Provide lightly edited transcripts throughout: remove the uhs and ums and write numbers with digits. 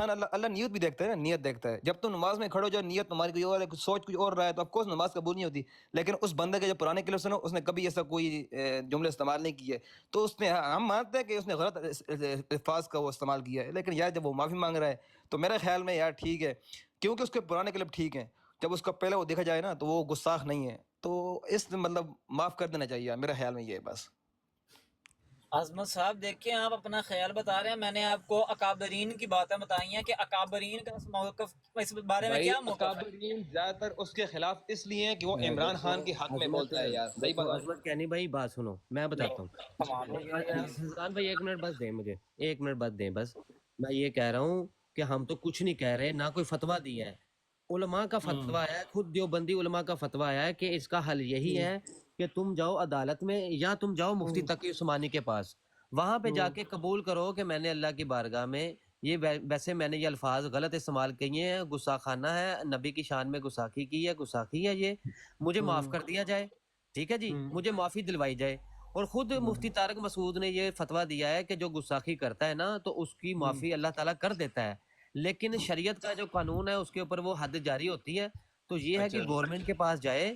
اللہ نیت بھی دیکھتا ہے نا، نیت دیکھتا ہے. جب تم نماز میں کھڑے ہو جاؤ، نیت تمہاری کوئی اور ہے، کچھ سوچ کچھ اور رہا ہے، تو آف کورس نماز قبول نہیں ہوتی. لیکن اس بندے کے جو پرانے کلپس ہیں نا، اس نے کبھی ایسا کوئی جملے استعمال نہیں کیے، تو اس نے، ہم مانتے ہیں کہ اس نے غلط الفاظ کا وہ استعمال کیا ہے. لیکن یار جب وہ معافی مانگ رہا ہے تو میرے خیال میں یار ٹھیک ہے، کیونکہ اس کے پرانے کلپ ٹھیک ہیں. جب اس کا پہلے وہ دیکھا جائے نا تو وہ گستاخ نہیں ہے، تو اس مطلب معاف کر دینا چاہیے. میرا خیال میں یہ ہے بس. عظمت صاحب دیکھیں، آپ اپنا خیال بتا رہے ہیں، میں نے آپ کو اکابرین کی باتیں بتائی ہیں کہ اکابرین کا موقف اس بارے میں بھائی کیا موقف ہے. اکابرین زیادہ تر اس کے خلاف اس لیے ہیں کہ وہ عمران دیکھو خان کے حق میں عظمت، بولتا ہے. یار صحیح دیکھو بات. عظمت کہنی بھائی بات سنو، میں بتاتا ہوں. کمال ہو گیا یار. حسان بھائی ایک منٹ بس دیں مجھے، ایک منٹ بس دیں بس. میں یہ کہہ رہا ہوں کہ ہم تو کچھ نہیں کہہ رہے، نہ کوئی فتویٰ دیا ہے. علماء کا فتویٰ آیا ہے، خود دیوبندی علماء کا فتویٰ آیا ہے کہ اس کا حل یہی ہے کہ تم جاؤ عدالت میں، یا تم جاؤ مفتی تقی عثمانی کے پاس، وہاں پہ جا کے قبول کرو کہ میں نے اللہ کی بارگاہ میں یہ ویسے میں نے یہ الفاظ غلط استعمال کیے ہیں، گستاخانہ ہے، نبی کی شان میں گستاخی کی ہے، گستاخی ہے، یہ مجھے معاف کر دیا جائے. ٹھیک ہے جی، مجھے معافی دلوائی جائے. اور خود مفتی طارق مسعود نے یہ فتویٰ دیا ہے کہ جو گستاخی کرتا ہے نا تو اس کی معافی اللہ تعالیٰ کر دیتا ہے. لیکن شریعت کا جو قانون ہے اس کے اوپر وہ حد جاری ہوتی ہے. تو یہ ہے کہ گورنمنٹ کے پاس جائے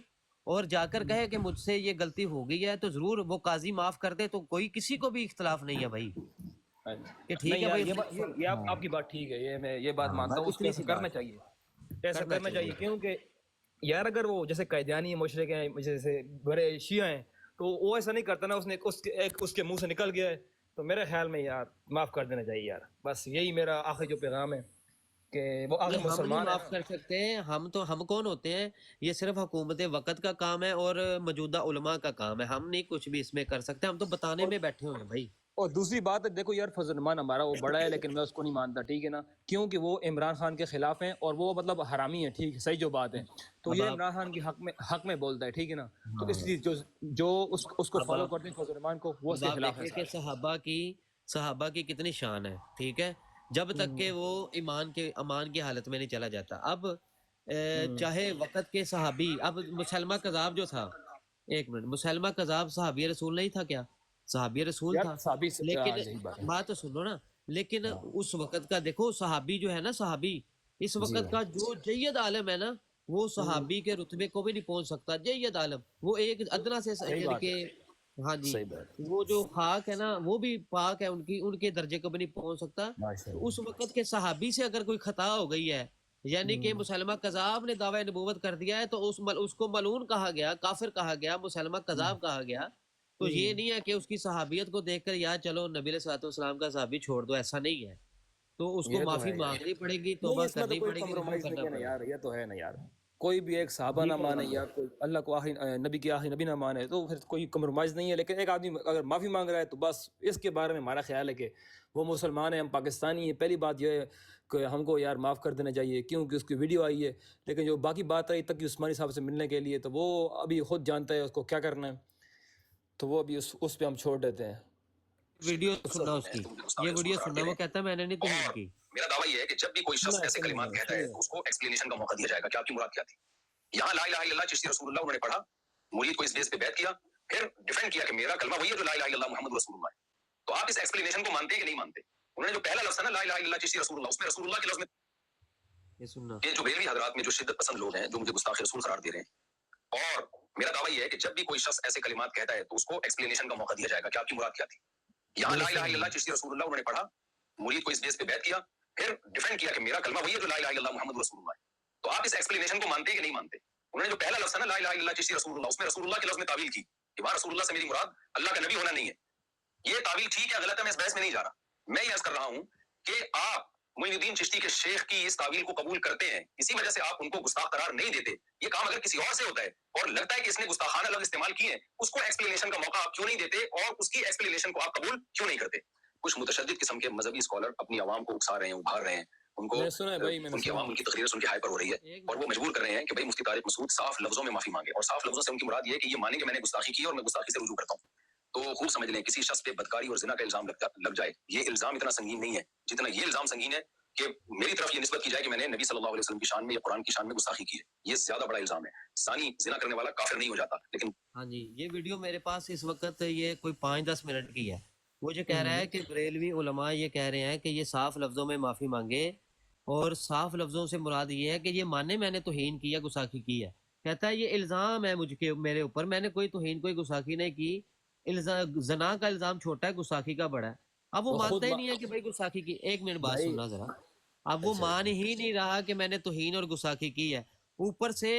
اور جا کر کہے کہ مجھ سے یہ غلطی ہو گئی ہے، تو ضرور وہ قاضی معاف کر دے، تو کوئی کسی کو بھی اختلاف نہیں ہے بھائی کہ ٹھیک نہیں ہے یار، بھائی. یہ آپ کی بات ٹھیک ہے، یہ میں یہ بات مانتا ہوں، اس کو اتنی ایسا سی کرنا بات چاہیے، ایسا کرنا چاہیے. کیونکہ یار اگر وہ جیسے قیدیانی مشرق ہیں، جیسے بڑے شیعہ ہیں، تو وہ ایسا نہیں کرتا نا، اس نے اس کے منہ سے نکل گیا ہے، تو میرے خیال میں یار معاف کر دینا چاہیے یار. بس یہی میرا آخری جو پیغام ہے کہ وہ آخر نہیں، ہم نہیں مسلمان ہے معاف نا. کر سکتے. ہم کون ہوتے ہیں؟ یہ صرف حکومت وقت کا کام ہے اور موجودہ علماء کا کام ہے. ہم نہیں کچھ بھی اس میں کر سکتے، ہم تو بتانے میں بیٹھے ہوئے ہیں بھائی. اور دوسری بات ہے، دیکھو یار فضل الرحمان ہمارا وہ بڑا ہے، لیکن میں اس کو نہیں مانتا، ٹھیک ہے نا، کیونکہ وہ عمران خان کے خلاف ہیں اور وہ مطلب حرامی ہے، ٹھیک ہے، صحیح جو بات ہے. تو اب یہ آپ، عمران خان کے حق میں بولتا ہے، ٹھیک ہے نا. تو ہاں، اس لیے جو اس کو اب فالو آپ کرتے ہیں فضل الرحمان کو، وہ اس اب کے آپ خلاف ہے دیکھیں کہ سارے. صحابہ کی کتنی شان ہے. ٹھیک ہے، جب تک کہ وہ امان کی حالت میں نہیں چلا جاتا. اب چاہے وقت کے صحابی، اب مسلمہ کذاب جو تھا، ایک منٹ، مسلمہ کذاب صحابی رسول نہیں تھا کیا؟ صحابی رسول یار تھا. صحابی لیکن یہی بات ہے. بات تو سنو نا، لیکن اس وقت کا دیکھو صحابی جو ہے نا، صحابی اس وقت کا جو جید عالم ہے نا، وہ صحابی کے رتبے کو بھی نہیں پہنچ سکتا. جید عالم وہ ایک ادنا سے صحیح یعنی بات کہ، ہے، ہاں جی، صحیح بات ہے. وہ جو خاک ہے نا وہ بھی پاک ہے، ان کے درجے کو بھی نہیں پہنچ سکتا. ماشاء تو اس اللہ. وقت کے صحابی سے اگر کوئی خطا ہو گئی ہے، یعنی کہ مسلمہ کذاب نے دعوی نبوت کر دیا ہے، تو اس کو ملعون کہا گیا، کافر کہا گیا، مسلمہ کذاب کہا گیا. تو یہ نہیں ہے کہ اس کی صحابیت کو دیکھ کر یار چلو نبی علیہ الصلوۃ والسلام کا صحابی چھوڑ دو، ایسا نہیں ہے. تو اس کو یہ تو معافی ہے یار، مانگنی پڑے گی، نہیں توبہ اس میں تو کرنی کوئی پڑے گی، رجوع کمپرومائز کرنا نہیں ہے نا پڑے یار، گا. یہ تو ہے نا یار. کوئی بھی ایک صحابہ نہ ٹھیک ہے مانے جناب. یا کوئی اللہ کو نبی کی آخری نبی نہ مانے، تو پھر کوئی کمپرومائز نہیں ہے. لیکن ایک آدمی اگر معافی مانگ رہا ہے تو بس اس کے بارے میں ہمارا خیال ہے کہ وہ مسلمان ہیں، ہم پاکستانی ہیں. پہلی بات یہ ہے کہ ہم کو یار معاف کر دینا چاہیے، کیونکہ اس کی ویڈیو آئی ہے. لیکن جو باقی بات رہی تک کہ عثمانی صاحب سے ملنے کے لیے، تو وہ ابھی خود جانتا ہے اس کو کیا کرنا ہے، تو وہ ابھی اس پہ ہم چھوڑ دیتے ہیں. ویڈیو سننا اس کی، یہ ویڈیو سننا، وہ کہتا ہے میں نے نہیں تمہیں کی. میرا دعویٰ یہ ہے کہ جب بھی کوئی شخص ایسے کلمات کہتا ہے تو اس کو ایکسپلینیشن کا موقع دیا جائے گا کہ آپ کی مراد کیا تھی. یہاں لا الہ الا اللہ چشتی رسول اللہ انہوں نے پڑھا، مرید کو اس بیس پہ بیعت کیا، پھر ڈیفینڈ کیا کہ میرا کلمہ وہی ہے جو لا الہ الا اللہ محمد رسول اللہ ہے. تو آپ اس ایکسپلینیشن کو مانتے ہیں کہ نہیں مانتے؟ انہوں نے جو پہلا لفظ ہے نا لا الہ الا اللہ چشتی رسول اللہ، اس میں رسول اللہ کے لفظ میں یہ سننا. یہ جو بریلوی حضرات میں جو شدت پسند لوگ ہیں جو مجھے گستاخ رسول قرار دے رہے ہیں، اور میرا دعویٰ یہ ہے کہ جب بھی کوئی شخص ایسے کلمات کہتا ہے تو اس کو ایکسپلینیشن کا موقع دیا جائے گا کہ آپ کی مراد کیا تھی. یہاں لا الہ الا اللہ چشتی رسول اللہ انہوں نے پڑھا، مرید کو اس بیس پہ بیعت کیا، پھر ڈیفینڈ کیا کہ میرا کلمہ وہی ہے جو لا الہ الا اللہ محمد رسول اللہ ہے. تو آپ اس ایکسپلینیشن کو مانتے ہیں کہ نہیں مانتے؟ انہوں نے جو پہلا لفظ ہے نا لا الہ الا اللہ چشتی رسول اللہ، اس میں رسول اللہ کے لفظ میں تعویل کی کہ وہاں رسول اللہ سے میری مراد اللہ کا نبی ہونا نہیں ہے. یہ تعویل ٹھیک ہے غلط ہے، میں اس بحث میں نہیں جا رہا. میں یہ عرض کر رہا ہوں کہ آپ معین الدین چشتی کے شیخ کی اس تعویل کو قبول کرتے ہیں، اسی وجہ سے آپ ان کو گستاخ قرار نہیں دیتے. یہ کام اگر کسی اور سے ہوتا ہے اور لگتا ہے کہ اس نے گستاخانہ لفظ استعمال کیے ہیں، اس کو ایکسپلینیشن کا موقع آپ کیوں نہیں دیتے اور اس کی ایکسپلینیشن کو آپ قبول کیوں نہیں کرتے؟ کچھ متشدد قسم کے مذہبی اسکالر اپنی عوام کو اکسا رہے ہیں، ابھار رہے ہیں، ان کو ان کی عوام ان کی تقریریں سن کے ہائپر ہو رہی ہے اور وہ مجبور کر رہے ہیں کہ بھائی مفتی طارق مسعود صاف لفظوں میں معافی مانگے. اور صاف لفظوں سے ان کی مراد یہ ہے کہ یہ مانے کہ میں نے گستاخی کی اور میں گستاخی سے رجوع کرتا ہوں. تو خوب سمجھ لیں، کسی شخص پہ بدکاری اور زنا کا الزام لگ جائے، یہ الزام اتنا سنگین نہیں ہے جتنا یہ الزام سنگین ہے کہ میری طرف یہ نسبت کی جائے کہ میں نے نبی صلی اللہ علیہ وسلم کی شان میں یا قرآن کی شان میں گستاخی کی ہے. یہ زیادہ بڑا الزام ہے. ثانی زنا کرنے والا کافر نہیں ہو جاتا، لیکن ہاں جی، یہ ویڈیو میرے پاس اس وقت یہ کوئی 5-10 منٹ کی ہے. وہ جو کہہ رہا ہے کہ بریلوی علماء یہ کہہ رہے ہیں کہ یہ صاف لفظوں میں معافی مانگے اور صاف لفظوں سے مراد یہ ہے کہ یہ مانے میں نے توہین کی ہے، گستاخی کی ہے. کہتا ہے یہ الزام ہے مجھ کے میرے اوپر، میں نے کوئی توہین کوئی گستاخی نہیں کی. زنا کا الزام چھوٹا ہے، گستاخی کا بڑا ہے. اب وہ وہ خود مانتا ہی نہیں ہے کہ بھائی گستاخی کی. ایک منٹ بات بھائی سننا ذرا. اب وہ اچھا مان ہی نہیں رہا کہ میں نے توہین اور گستاخی کی ہے، اوپر سے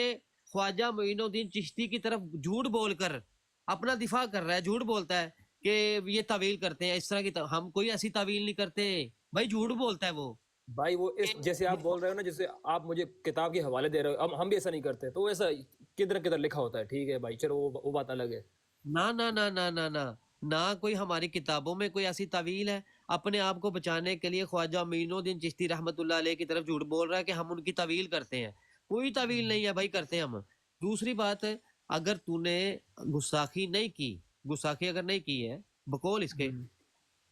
خواجہ معین الدین چشتی کی طرف جھوٹ بول کر اپنا دفاع کر رہا ہے. جھوٹ بولتا ہے کہ یہ تعویل کرتے ہیں اس طرح کی ہم کوئی ایسی تعویل نہیں کرتے. بھائی جھوٹ بولتا ہے وہ. بھائی وہ اس جیسے آپ بول رہے ہو نا، جیسے آپ مجھے کتاب کے حوالے دے رہے ہو، ہم بھی ایسا نہیں کرتے، تو ایسا کدھر کدھر لکھا ہوتا ہے. ٹھیک ہے بھائی، چلو وہ بات الگ ہے. نہ نہ نہ نہ نہ نہ نہ کوئی ہماری کتابوں میں کوئی ایسی تعویل ہے. اپنے آپ کو بچانے کے لیے خواجہ معین الدین چشتی رحمت اللہ علیہ کی طرف جھوٹ بول رہا ہے کہ ہم ان کی تعویل کرتے ہیں. کوئی تعویل نہیں ہے بھائی، کرتے ہم. دوسری بات، اگر تو نے گستاخی نہیں کی، گستاخی اگر نہیں کی ہے بقول اس کے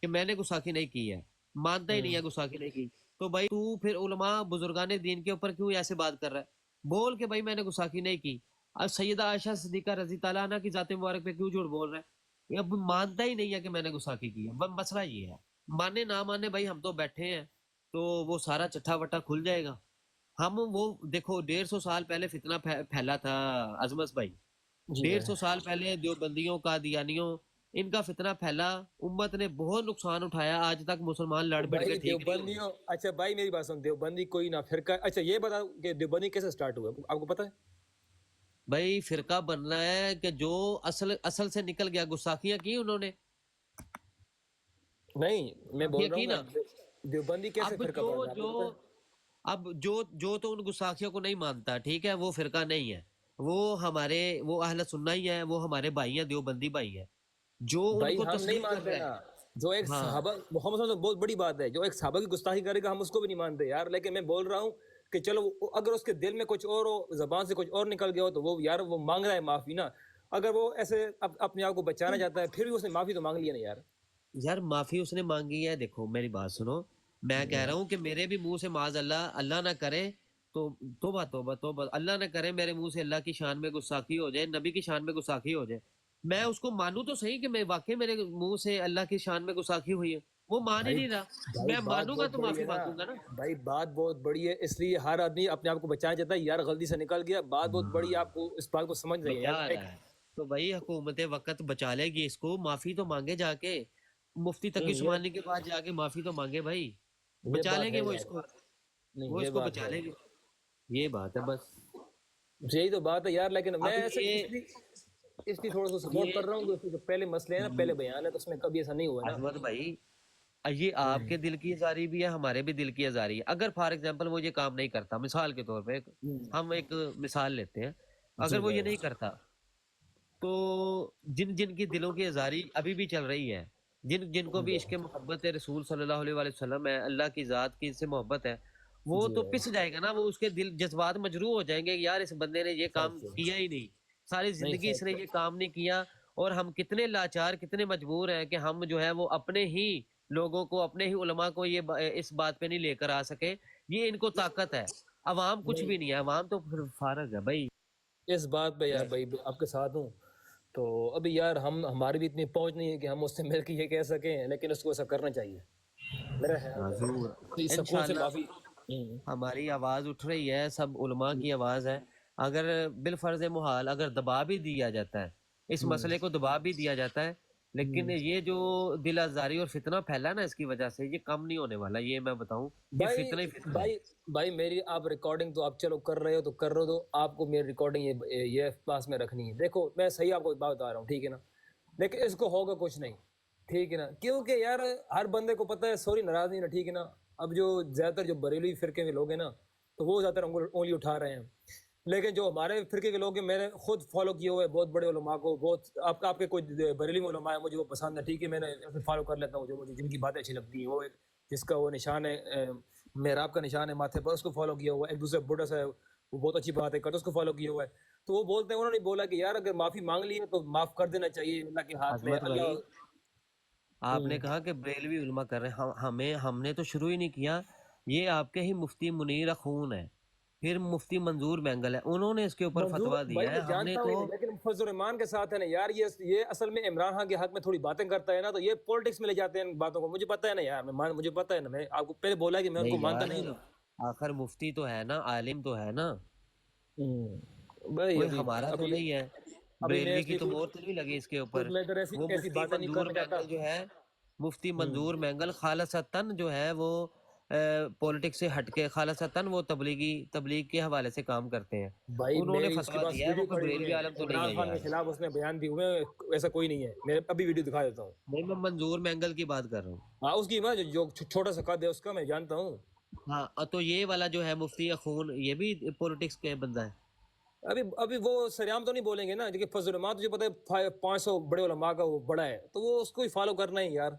کہ میں نے گستاخی نہیں کی ہے، مانتا ہی نہیں ہے گستاخی نہیں کی، تو بھائی تو پھر علماء بزرگان دین کے اوپر کیوں ایسے بات کر رہا ہے؟ بول کہ بھائی میں نے گستاخی نہیں کی. اب سیدہ عائشہ صدیقہ رضی تعالیٰ عنہ کی ذات مبارک پہ کیوں جھوٹ بول رہا ہے؟ اب مانتا ہی نہیں ہے کہ میں نے گستاخی کی ہے. مسئلہ یہ ہے، مانے نہ مانے بھائی ہم تو بیٹھے ہیں، تو وہ سارا چٹھا وٹا کھل جائے گا. ہم وہ دیکھو 150 سال پہلے فتنہ پھیلا تھا عظمت بھائی. جی 150 سال پہلے دیوبندیوں کا دیانیوں ان کا فتنہ پھیلا، امت نے بہت نقصان اٹھایا، آج تک مسلمان لڑ بڑ کے بھائی ٹھیک نہیں ہوئے. دیوبندیوں، اچھا بھائی میری بات سن، دیوبندی کوئی نہ فرقہ. اچھا یہ بتاؤ کہ دیوبندی کیسے سٹارٹ ہوا، آپ کو پتا ہے؟ بھائی فرقہ بننا ہے کہ جو اصل سے نکل گیا. گستاخیاں کی انہوں نے، نہیں میں بول رہا کی ہوں نا. کہ دیوبندی کیسے اب فرقہ جو بن رہا ہے، آپ کو جو پتا ہے؟ اب جو تو ان گستاخیوں کو نہیں مانتا، ٹھیک ہے، وہ فرقہ نہیں ہے. وہ ہمارے وہ اہل سنہ ہی ہے، وہ ہمارے بھائی ہیں، دیوبندی بھائی ہیں. جو ان بھائی کو ہم نہیں تسلیم کر مانتے رہا نا. ہے. جو ایک ہاں صحابہ محمد صلی اللہ علیہ وسلم، بہت بڑی بات ہے، جو ایک صحابہ کی گستاخی کرے گا ہم اس کو بھی نہیں مانتے یار. لیکن میں بول رہا ہوں کہ چلو اگر اس کے دل میں کچھ اور ہو، زبان سے کچھ اور نکل گیا ہو، تو وہ یار وہ مانگ رہا ہے معافی نا. اگر وہ ایسے اپنے آپ کو بچانا چاہتا ہے، پھر بھی اس نے معافی تو مانگ لیا نا یار. یار معافی اس نے مانگی ہے. دیکھو میری بات سنو، میں کہہ رہا ہوں کہ میرے بھی منہ سے معاذ اللہ، اللہ نہ کرے تو توبہ توبہ توبہ، اللہ نہ کرے میرے منہ سے اللہ کی شان میں گستاخی ہو جائے، نبی کی شان میں گستاخی ہو جائے. میں اس کو مانوں تو صحیح کہ میں واقعی میرے منہ سے اللہ کی شان میں گستاخی ہوئی ہے. وہ مان ہی بھائی نہیں رہا. بھائی میں بات مانوں گا بہت تو بڑی معافی ہے نا. مانگوں گا نا. بھائی بات بہت بڑی ہے، اس لیے ہر آدمی اپنے آپ کو بچانا چاہتا ہے. یار غلطی سے نکل گیا، بات بہت بڑی ہے، آپ کو اس بات کو سمجھ رہی ہے یار. بچا ایک رہا ہے تو بھائی حکومت وقت بچا لے گی اس کو. معافی تو مانگے جا کے، مفتی تقی یہ عثمانی کے پاس جا کے معافی تو مانگے بھائی. یہ بچا بات لیں گے ہے وہ یار. اس کو، نہیں وہ یہ اس کو بات بچا ہے، لیں گے. یہ بات ہے بس. یہی تو بات ہے یار. لیکن میں اب ایسے اس لیے تھوڑا سا سپورٹ یہ کر رہا ہوں کہ اس کے جو پہلے مسئلے ہیں نا، پہلے بیان ہے، تو اس میں کبھی ایسا نہیں ہوا نا. عظمت بھائی، یہ آپ کے دل کی ازاری بھی ہے، ہمارے بھی دل کی ازاری ہے. اگر فار ایگزامپل وہ یہ کام نہیں کرتا، مثال کے طور پہ ہم ایک مثال لیتے ہیں، اگر جی وہ یہ بھائی. نہیں کرتا تو جن جن کی دلوں کی ازاری ابھی بھی چل رہی ہے، جن جن کو بھی عشق محبت رسول صلی اللہ علیہ وآلہ وسلم ہے، اللہ کی ذات کی سے محبت ہے، وہ جی تو بھائی پس جائے گا نا. وہ اس کے دل جذبات مجروح ہو جائیں گے کہ یار اس بندے نے یہ کام سچ ہے. کیا ہی نہیں، ساری نہیں زندگی اس سچ نے ہے. یہ کام نہیں کیا. اور ہم کتنے لاچار، کتنے مجبور ہیں کہ ہم جو ہے وہ اپنے ہی لوگوں کو، اپنے ہی علماء کو یہ اس بات پہ نہیں لے کر آ سکے. یہ ان کو طاقت ہے. عوام کچھ نہیں بھی نہیں ہے، عوام تو پھر فارغ ہے بھائی. اس بات پہ یار بھائی آپ کے ساتھ ہوں. تو ابھی یار ہماری بھی اتنی پہنچ نہیں ہے کہ ہم اس سے مل کے یہ کہہ سکیں، لیکن اس کو ایسا کرنا چاہیے میرا خیال ضرور ہے. سکون سے انشاءاللہ معافی. ہماری آواز اٹھ رہی ہے، سب علماء کی آواز ہے. اگر بالفرض محال اگر دبا بھی دیا جاتا ہے، اس مسئلے کو دبا بھی دیا جاتا ہے، لیکن یہ جو دل آزاری اور فتنہ پھیلا نا اس کی وجہ سے، یہ کم نہیں ہونے والا. یہ میں بتاؤں، یہ بھائی فتنہ ہی فتنہ ہے. بھائی بھائی میری آپ ریکارڈنگ تو آپ چلو کر رہے ہو تو کر رہے ہو، تو آپ کو میری ریکارڈنگ یہ پاس میں رکھنی ہے. دیکھو میں صحیح آپ کو ایک بات بتا رہا ہوں، ٹھیک ہے نا، لیکن اس کو ہوگا کچھ نہیں، ٹھیک ہے نا، کیونکہ یار ہر بندے کو پتہ ہے، سوری ناراض نہیں نا، ٹھیک ہے نا. اب جو زیادہ تر جو بریلوی فرقے کے لوگ ہیں نا، تو وہ زیادہ تر انگلی اٹھا رہے ہیں. لیکن جو ہمارے فرقے کے لوگ ہیں، میں نے خود فالو کیے ہوئے بہت بڑے علماء کو، بہت آپ کے کوئی بریلوی علماء ہیں مجھے وہ پسند ہے، ٹھیک ہے، میں نے فالو کر لیتا ہوں، جو مجھے جن کی باتیں اچھی لگتی ہیں. وہ جس کا وہ نشان ہے محراب کا نشان ہے ماتھے پر، اس کو فالو کیا ہوا ہے. ایک دوسرے بڈھا سا ہے، وہ بہت اچھی بات ہے کرتا، اس کو فالو کیا ہوا ہے. تو وہ بولتے ہیں، انہوں نے بولا کہ یار اگر معافی مانگ لی ہے تو معاف کر دینا چاہیے، اللہ کے ہاتھ میں عظمت اللہ. بھائی، آپ نے کہا کہ بریلوی علماء کر رہے ہیں، ہم نے تو شروع ہی نہیں کیا. یہ آپ کے ہی مفتی منیر خون ہے، پھر مفتی منظور بینگل ہے، انہوں نے اس کے اوپر منظور فتویٰ بھائی دیا ہے. میں ہم نے جانتا ہوں تو انہیں، لیکن فضل الرحمان کے ساتھ ہے نا یار، یہ اصل میں عمران خان کے حق میں تھوڑی باتیں کرتا ہے نا، تو یہ پولیٹکس میں لے جاتے ہیں ان باتوں کو. مجھے پتہ ہے نا یار، مجھے پتہ ہے نا، میں آپ کو پہلے بولا کہ میں ان کو نہیں مانتا یار، نہیں ہوں. آخر مفتی تو ہے نا، عالم تو ہے نا، بھائی کوئی ابھی ہمارا تو ابھی نہیں ہے. ابھی میں بریلوی اس کی لیے تو مور تو نہیں لگی اس کے اوپر. میں ادھر ایسی وہ ایسی مفتی باتیں نہیں منظور کرنا چاہتا. مینگل جو ہے، مفتی منظور مینگل خالصتاً جو ہے وہ پولیٹکس سے ہٹ کے خالصتاً وہ تبلیغ کے حوالے سے کام کرتے ہیں. بھائی انہوں میں نے نے اس کے فتویٰ پاس دیا ہے، وہ ویڈیو کوئی پڑی ہوئی بریلوی ہے، عالم تو نہیں ہے عمران خان کے یار. خلاف اس نے بیان دیے ہوئے ہیں، ایسا کوئی نہیں ہے. میں ابھی ویڈیو دکھا دیتا ہوں. نہیں، میں منظور مینگل کی بات کر رہا ہوں. ہاں اس کی جو جو چھوٹا سا قد ہے اس کا میں جانتا ہوں. ہاں تو یہ والا جو ہے مفتی اخون، یہ بھی پولیٹکس کے بندہ ہے. ابھی وہ سریام تو نہیں بولیں گے نا، کیونکہ فضل الرحمان تجھے پتہ ہے 500 بڑے علماء کا وہ بڑا ہے، تو وہ اس کو ہی فالو کرنا ہے یار.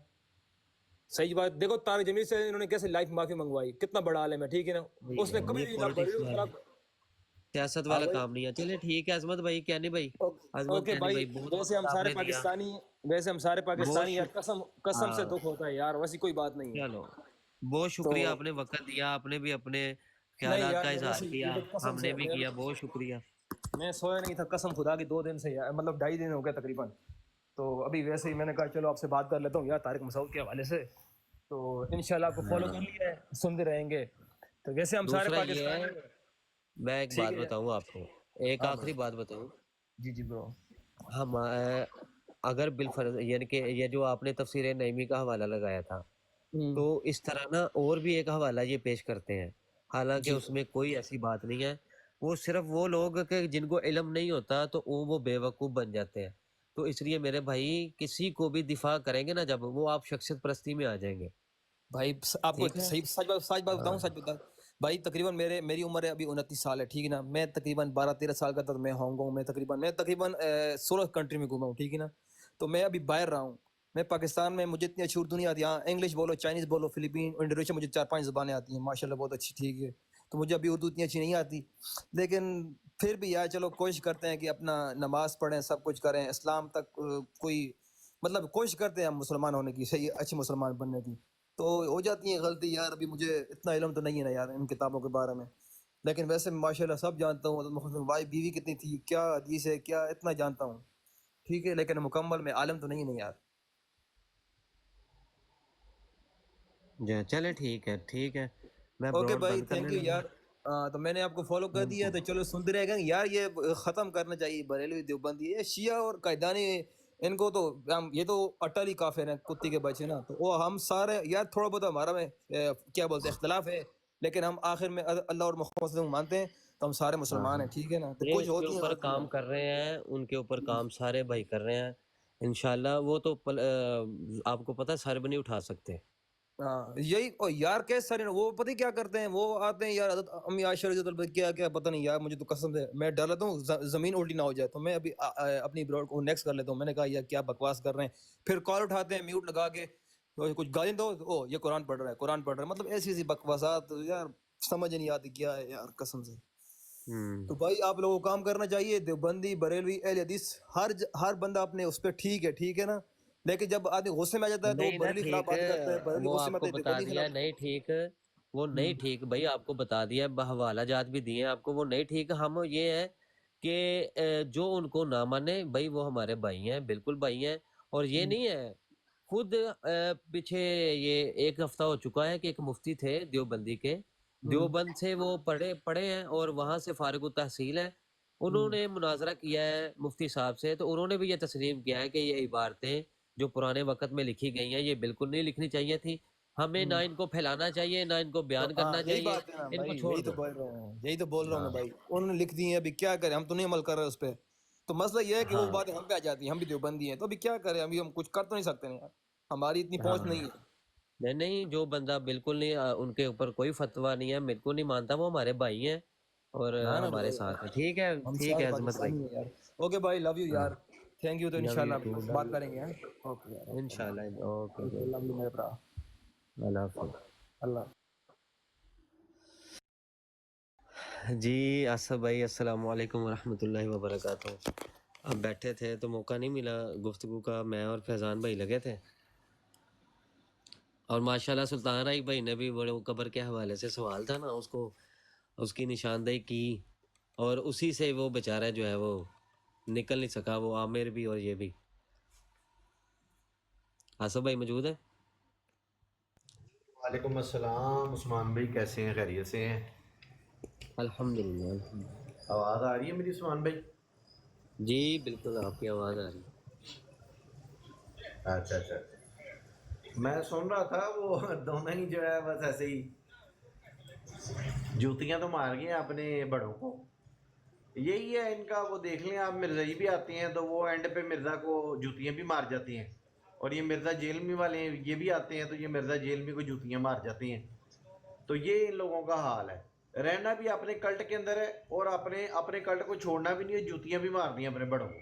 صحیح بات. دیکھو طارق جمیل سے انہوں نے کیسے لائف معافی منگوائی، کتنا بڑا عالم ہے، ٹھیک ہے نا. اس نے کبھی یہ بھی نہ پولیٹکس بریلوی کے والا خلاف. سیاست ہاں والا بھائی. کام نہیں ہے. چلے ٹھیک ہے عظمت بھائی، کیانی بھائی، عظمت اوکے کیانی بھائی. بھائی، بہت وقت آپ نے دیا. ویسے ہم سارے بہت پاکستانی یار، قسم سے ہاں دکھ ہوتا ہے یار، ویسی کوئی بات نہیں ہے. چلو، بہت تو شکریہ، آپ نے وقت دیا، آپ نے بھی اپنے نہیں خیالات یار کا میرے اظہار سے یہ کیا، تو قسم ہم سے نے بھی کیا، بہت شکریہ. میں سویا نہیں تھا قسم خدا کی 2 دن سے یار، مطلب 2.5 دن ہو گیا تقریباً. تو ابھی ویسے ہی میں نے کہا چلو آپ سے بات کر لیتا ہوں یار طارق مسعود کے حوالے سے. تو انشاءاللہ آپ کو فالو کر لیا ہے، سنتے رہیں گے. تو ویسے ہم سارے دوسرا یہ ہے، پاکستانی ہیں. میں ایک ٹھیک بات ہے. بتاؤں آپ کو، ایک ہاں بھائی. آخری بات بتاؤں. جی جی برو. ہم اگر بالفرض یعنی کہ یہ جو آپ نے تفسیر نعیمی کا حوالہ لگایا تھا، تو اس طرح نا اور بھی ایک حوالہ یہ پیش کرتے ہیں، حالانکہ جی اس میں کوئی ایسی بات نہیں ہے. وہ صرف وہ لوگ کہ جن کو علم نہیں ہوتا تو وہ بے وقوف بن جاتے ہیں. تو اس لیے میرے بھائی، کسی کو بھی دفاع کریں گے نا جب، وہ آپ شخصیت پرستی میں آ جائیں گے. بھائی آپ کو ٹھیک ہے. صحیح سچ بات ہاں بتاؤں، سچ بتا. بھائی تقریباً میری عمر ہے ابھی 29 سال ہے، ٹھیک ہے نا. میں تقریباً 12-13 سال کا تھا تو میں ہانگ کانگ میں تقریباً 16 کنٹری میں گھوما ہوں، ٹھیک ہے نا. تو میں ابھی باہر رہا ہوں. میں پاکستان میں مجھے اتنی اچھی اردو نہیں آتی. ہاں انگلش بولو، چائنیز بولو، فلپین، انڈونیشین، مجھے 4-5 زبانیں آتی ہیں ماشاءاللہ، بہت اچھی، ٹھیک ہے. تو مجھے ابھی اردو اتنی اچھی نہیں آتی، لیکن پھر بھی یار چلو کوشش کرتے ہیں کہ اپنا نماز پڑھیں، سب کچھ کریں، اسلام تک کوئی مطلب کوشش کرتے ہیں ہم مسلمان ہونے کی، صحیح اچھے مسلمان بننے کی. تو ہو جاتی ہیں غلطی یار. ابھی مجھے اتنا علم تو نہیں ہے نا یار ان کتابوں کے بارے میں، لیکن ویسے ماشاءاللہ سب جانتا ہوں. حضرت محمد بھائی بیوی کتنی تھی، کیا حدیث ہے، کیا اتنا جانتا ہوں، ٹھیک ہے. لیکن مکمل میں عالم تو نہیں یار. جی چلے ٹھیک ہے، ٹھیک ہے، میں اوکے براڈ بھائی، بند تھینک کرنے یو لگا. یار. تو میں نے آپ کو فالو کر دیا، تو چلو سنتے رہے گا یار. یہ ختم کرنا چاہیے بریلوی دیوبندی، یہ شیعہ اور قائدانی، ان کو تو یہ تو اٹلی کافر ہیں، کتی کے بچے نا. تو وہ ہم سارے یار تھوڑا بہت ہمارا میں کیا بولتے ہیں اختلاف ہے، لیکن ہم آخر میں اللہ اور محمد صلی اللہ علیہ وسلم مانتے ہیں. تو ہم سارے ہاں مسلمان ہاں، ہیں، ٹھیک ہے نا. تو یہ کچھ اس کے ہوتی ہیں اوپر غلطیاں. کام کر رہے ہیں، ان کے اوپر کام سارے بھائی کر رہے ہیں. انشاءاللہ وہ تو آپ کو پتہ ہے سر بھی نہیں اٹھا سکتے. ہاں یہی یار کیسے سارے وہ پتہ ہی کیا کرتے ہیں، وہ آتے ہیں یار حضرت امی عائشہ رضی اللہ عنہا کیا کیا پتہ نہیں یار. مجھے تو قسم سے میں ڈر لیتا ہوں زمین الٹی نہ ہو جائے. تو میں ابھی اپنی براڈ کو نیکسٹ کر لیتا ہوں. میں نے کہا یار کیا بکواس کر رہے ہیں، پھر کال اٹھاتے ہیں میوٹ لگا کے، کچھ گالی دو، او یہ قرآن پڑھ رہا ہے، قرآن پڑھ رہا ہے، مطلب ایسی ایسی بکواسات یار سمجھ نہیں آتی کیا ہے یار قسم سے. تو بھائی آپ لوگوں کو کام کرنا چاہیے، دیوبندی، بریلوی، اہل حدیث، ہر بندہ اپنے اس پہ ٹھیک ہے نا. لیکن جب آدمی غصے میں آ جاتا ہے تو وہ نہیں نا بریلوی خلاف ٹھیک، باتیں کرتا ہے، بریلوی وہ غصے آپ میں آتا کو ہے بتا دیوبندی دیا خلاف. نہیں ٹھیک، وہ نہیں ٹھیک بھائی، آپ کو بتا دیا، حوالہ جات بھی دیے آپ کو، وہ نہیں ٹھیک. ہم یہ ہے کہ جو ان کو نہ مانے بھائی، وہ ہمارے بھائی ہیں، بالکل بھائی ہیں. اور یہ نہیں ہے، خود پیچھے یہ 1 ہفتہ ہو چکا ہے کہ ایک مفتی تھے دیوبندی کے، دیوبند سے وہ پڑھے ہیں اور وہاں سے فارغ التحصیل ہے. انہوں نے مناظرہ کیا ہے مفتی صاحب سے، تو انہوں نے بھی یہ تسلیم کیا ہے کہ یہ عبارتیں جو پرانے وقت میں لکھی گئی ہیں یہ بالکل نہیں لکھنی چاہیے تھی. ہمیں نہ ان کو پھیلانا چاہیے، نہ ان کو تو بیان ہاں کرنا یہی چاہیے، بات ہے نا ان کو بھائی، چھوڑ یہی تو دو. بول رہا ہوں، یہی تو بول رہا ہوں نا ہاں بھائی. انہوں نے لکھ دی ہیں، ابھی کیا کریں، ہم تو نہیں عمل کر رہے اس پہ. تو مسئلہ یہ ہے کہ وہ ہاں باتیں ہم پہ آ جاتی ہیں، ہم بھی دیوبندی ہیں، تو ابھی کیا کریں، ابھی ہم کچھ کر تو نہیں سکتے ہیں یار، ہماری اتنی ہاں، پہنچ نہیں ہے. نہیں نہیں، جو بندہ بالکل نہیں، ان کے اوپر کوئی فتویٰ نہیں ہے، میرے کو نہیں مانتا، وہ ہمارے بھائی ہیں اور نا نا ہمارے بھائی ساتھ ہیں. ٹھیک ہے، ہم ٹھیک سارے ہے عظمت بھائی. پاکستانی ہیں یار. اوکے بھائی، لو یو ہاں، یار. Thank you. تو لو یو انشاءاللہ ٹو، لو بات یو کریں گے. اوکے یار، اوکے انشاءاللہ. اوکے اوکے، لو یو میرے برا. اللہ حافظ. اللہ. جی آصف بھائی، السلام علیکم ورحمۃ اللہ وبرکاتہ. اب بیٹھے تھے تو موقع نہیں ملا گفتگو کا، میں اور فیضان بھائی لگے تھے، اور ماشاءاللہ سلطان رائی بھائی نے بھی بڑے قبر کے حوالے سے سوال تھا نا، اس کی نشاندہی کی، اور اسی سے وہ بیچارہ جو ہے وہ نکل نہیں سکا، وہ عامر بھی اور یہ بھی. آصف بھائی موجود ہے؟ وعلیکم السلام عثمان بھائی، کیسے ہیں؟ خیریت سے ہیں؟ الحمدللہ آواز آ رہی ہے میری عثمان بھائی؟ جی بالکل آپ کی آواز آ رہی ہے. اچھا اچھا، میں سن رہا تھا وہ دونوں ہی جو ہے بس ایسے ہی جوتیاں تو مار گئے اپنے بڑوں کو. یہی ہے ان کا، وہ دیکھ لیں آپ، مرزائی بھی آتے ہیں تو وہ اینڈ پہ مرزا کو جوتیاں بھی مار جاتے ہیں، اور یہ مرزا جیلمی والے ہیں یہ بھی آتے ہیں تو یہ مرزا جیلمی کو جوتیاں مار جاتے ہیں. تو یہ ان لوگوں کا حال ہے. رہنا بھی اپنے کلٹ کے اندر ہے اور اپنے کلٹ کو چھوڑنا بھی نہیں ہے، جوتیاں بھی مارنی ہیں اپنے بڑوں کو.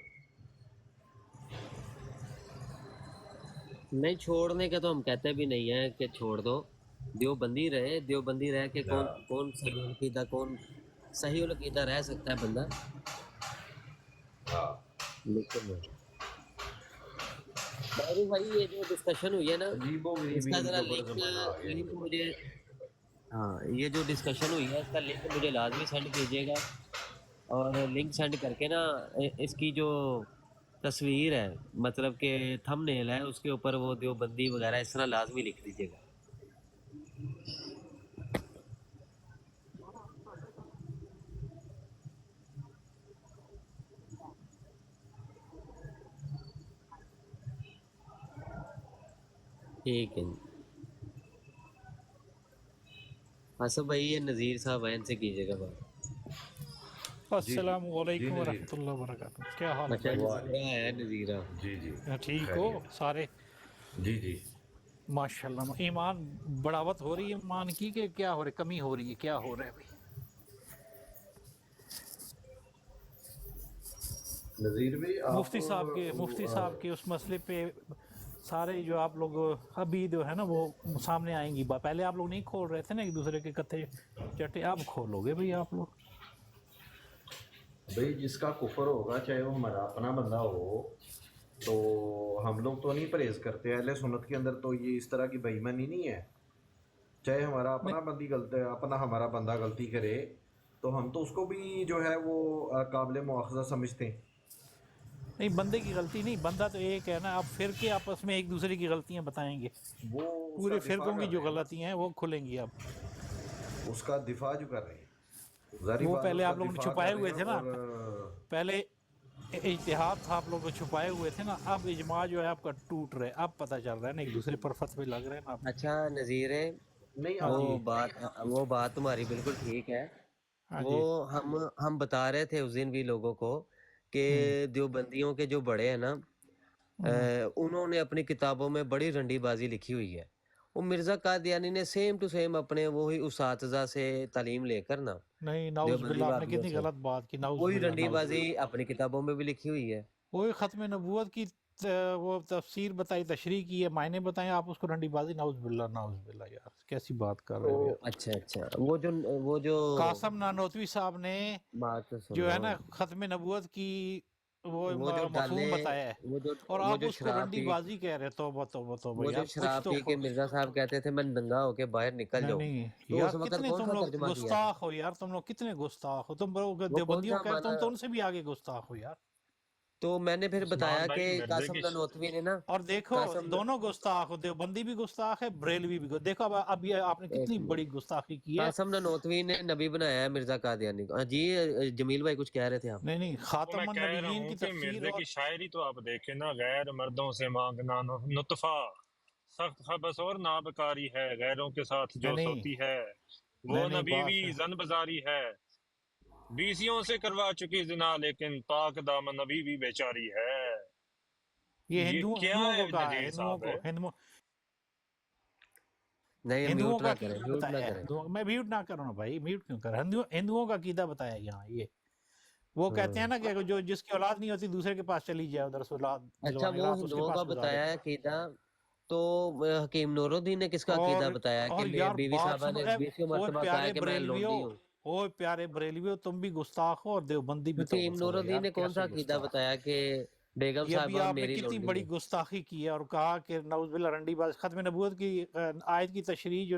نہیں چھوڑنے کا تو ہم کہتے بھی نہیں ہیں کہ چھوڑ دو. دیوبندی رہے، دیوبندی رہ کے کون صحیح العقیدہ، کون صحیح العقیدہ رہ سکتا ہے بندہ. لیکن باروق بھائی یہ جو ڈسکشن ہوئی ہے نا، عجیب و اس غریبی کا ذرا کے اوپر زمانہ آ گیا ان لنک کے اوپر. مجھے، ہاں یہ جو ڈسکشن ہوئی ہے اس کا لنک مجھے لازمی سینڈ کیجیے گا. اور لنک سینڈ کر کے نا اس کی جو تصویر ہے، مطلب کہ تھم نیل ہے، اس کے اوپر وہ دیوبندی وغیرہ اس طرح لازمی لکھ دیجیے گا. ٹھیک ہے جی. آصف بھائی یہ نذیر صاحب ہیں، ان سے کیجیے گا بات. جی جی السلام جی علیکم نذیر، ورحمۃ اللہ وبرکاتہ. کیا حال ہے اچھا بھائی؟ نذیرہ ہے، نذیرہ. جی جی ٹھیک ہو خیریت، سارے؟ جی جی. ماشاء اللہ. ایمان بڑھاوت ہو رہی ہے ایمان کی کہ کیا ہو رہا ہے، کمی ہو رہی ہے، کیا ہو رہا ہے بھائی؟ نذیر بھائی آپ مفتی صاحب کے اس مسئلے پہ سارے جو آپ لوگ ابھی جو ہے نا وہ سامنے آئیں گی. پہلے آپ لوگ نہیں کھول رہے تھے نا ایک دوسرے کے کتھے چٹے، اب کھولو گے بھائی آپ لوگ. بھائی جس کا کفر ہوگا چاہے وہ ہمارا اپنا بندہ ہو، تو ہم لوگ تو نہیں پرہیز کرتے. اہل سنت کے اندر تو یہ اس طرح کی بے ایمانی نہیں ہے. چاہے ہمارا اپنا بندی غلط ہے، ہمارا بندہ غلطی کرے تو ہم تو اس کو بھی جو ہے وہ قابل مواخذہ سمجھتے ہیں. نہیں، بندے کی غلطی نہیں، بندہ تو ایک ہے نا. اب فرقے آپس میں ایک دوسرے کی غلطیاں بتائیں گے، وہ اس کا پورے دفاع فرقوں کی کر جو رہے ہیں نا، غلطیاں ہیں وہ کھلیں گی. اب اس کا دفاع جو کر رہے ہیں، ظاہری وہ بات ہے، پہلے اس کا آپ لوگوں نے دفاع چھپائے کر رہے ہوئے ہیں. تھے نا، اور پہلے اجتہاد تھا آپ لوگ کو چھپائے ہوئے تھے نا. اب اجماع جو ہے آپ کا ٹوٹ رہا ہے، اب پتہ چل رہا ہے نا، ایک دوسرے پر فتوے لگ رہے ہیں نا اب. اچھا نذیر نہیں ہاں جی، وہ بات تمہاری بالکل ٹھیک ہے. ہاں وہ جی. ہم بتا رہے تھے اس دن بھی لوگوں کو کہ ہوں، دیوبندیوں کے جو بڑے ہیں نا، ہوں. انہوں نے اپنی کتابوں میں بڑی رنڈی بازی لکھی ہوئی ہے. وہ مرزا قادیانی نے سیم ٹو سیم اپنے وہی اساتذہ سے تعلیم لے کر نا، نہیں، نعوذ باللہ، دیوبندی آپ نے بابیوں کتنی سے غلط بات کی. نعوذ وہی باللہ، رنڈی نعوذ بازی باللہ. اپنی کتابوں میں بھی لکھی ہوئی ہے. وہی ختم نبوت کی وہ تفسیر بتائی، تشریح کی ہے، معنی بتائیں، آپ اس کو رنڈی بازی. نعوذ باللہ، نعوذ باللہ. یار کیسی بات کر رہے ہو یار. اچھا وہ جو قاسم نانوتوی صاحب نے بات تو سن جو ہے لو، نا ختم نبوت کی وہ وہ جو مفہوم ڈالے، بتایا ہے، وہ جو اور وہ آپ جو اس کو شراب رنڈی پی بازی کہہ رہے. توبہ توبہ توبہ وہ جو یار، کچھ شراب تو پی کے مرزا صاحب کہتے تھے میں ننگا ہو کے باہر نکل نہیں جاؤں، نہیں تو یار، اس وقت کتنے کون تم سا لوگ ترجمہ کیا تھا؟ گستاخ ہو یار. تم لوگ کتنے گستاخ ہو. تم لوگ وہ کون دیوبندیوں سا کہہ رہے، مانا؟ تم تو ان سے بھی آگے گستاخ ہو یار. تو میں نے پھر عثمان بتایا کہ بھائی مرزا قاسم کی نانوتوی نے نا، اور دیکھو قاسم دونوں گستاخ ہو، دیوبندی بھی گستاخ ہے، بریلوی بھی دیکھو اب یہ آپ نے ایک کتنی منٹ، بڑی گستاخی کی ہے. قاسم نانوتوی نے نبی بنایا ہے مرزا قادیانی کو. ہاں جی جمیل بھائی کچھ کہہ رہے تھے آپ؟ نہیں نہیں، وہ میں خاتم کہہ رہا النبیین ہوں کی کہ تفسیر. مرزا اور کی شاعری تو آپ دیکھیں نا، غیر مردوں سے مانگنا نطفہ، سخت خبث اور نابکاری ہے، غیروں کے ساتھ نہیں جو نہیں سوتی ہے نہیں وہ نہیں، نبی بات بھی زن بازاری ہے، بیسیوں سے کروا چکی زنا لیکن پاک دامن نبی بھی بیچاری ہے. یہ یہ کیا ہندوؤں کو ہے کہا ہے، نذیر ہندوؤں صاحب کو ہے؟ نہیں ہندوؤں میوٹ کا نہ کریں، عقیدہ میوٹ نہ بتایا ہے. کریں. میں میوٹ نہ کروں نا بھائی، میوٹ کیوں کر. ہندوؤں کا عقیدہ بتایا ہے یہاں. یہ وہ کہتے ہیں نا کہ جو جس کی اولاد نہیں ہوتی دوسرے کے پاس چلی جائے ادھر سے اولاد اچھا دلوانے، وہ رات اس کے ہندوؤں کا پاس گزارے. بتایا ہے عقیدہ، تو حکیم نور الدین نے کس کا عقیدہ بتایا کہ اور یار بیوی بات صاحبہ سنو، نے 20 اوے مرتبہ کہا ہے پیارے کہ میں بریلویو، لونڈی ہوں؟ اوے پیارے بریلویو، تم بھی گستاخ ہو اور دیوبندی بھی. توبہ حکیم نور توبہ الدین یار، نے کون سا کیسے عقیدہ گستاخ. بتایا کہ بیگم یہ بھی صاحبہ آپ نے میری کتنی لونڈی بڑی ہے؟ گستاخی کی ہے، اور کہا کہ نعوذ باللہ رنڈی باز. ختم نبوت کی آیت کی تشریح جو